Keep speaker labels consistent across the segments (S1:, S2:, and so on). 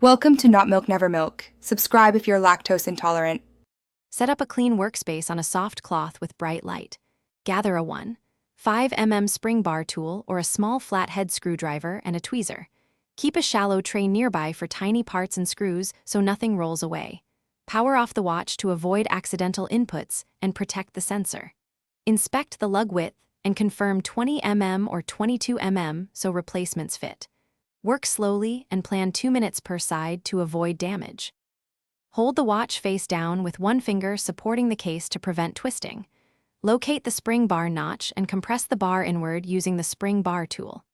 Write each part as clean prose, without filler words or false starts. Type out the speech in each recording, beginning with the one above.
S1: Welcome to Not Milk Never Milk. Subscribe if you're lactose intolerant.
S2: Set up a clean workspace on a soft cloth with bright light. Gather a 1.5 mm spring bar tool or a small flathead screwdriver and a tweezer. Keep a shallow tray nearby for tiny parts and screws so nothing rolls away. Power off the watch to avoid accidental inputs and protect the sensor. Inspect the lug width and confirm 20 mm or 22 mm so replacements fit. Work slowly and plan 2 minutes per side to avoid damage. Hold the watch face down with one finger supporting the case to prevent twisting. Locate the spring bar notch and compress the bar inward using the spring bar tool.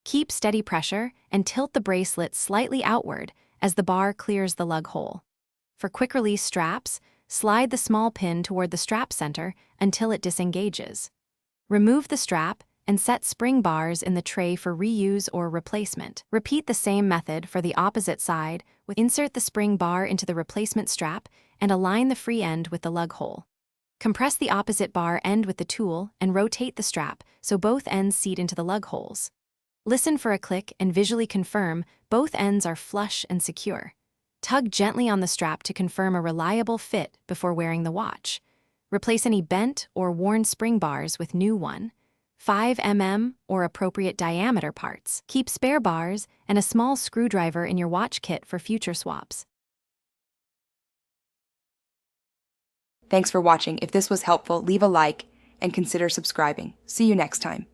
S2: Keep steady pressure and tilt the bracelet slightly outward as the bar clears the lug hole. For quick release straps, slide the small pin toward the strap center until it disengages. Remove the strap and set spring bars in the tray for reuse or replacement. Repeat the same method for the opposite side. Insert the spring bar into the replacement strap and align the free end with the lug hole. Compress the opposite bar end with the tool and rotate the strap so both ends seat into the lug holes. Listen for a click and visually confirm both ends are flush and secure. Tug gently on the strap to confirm a reliable fit before wearing the watch. Replace any bent or worn spring bars with new 1.5 mm or appropriate diameter parts. Keep spare bars and a small screwdriver in your watch kit for future swaps.
S1: Thanks for watching. If this was helpful, leave a like and consider subscribing. See you next time.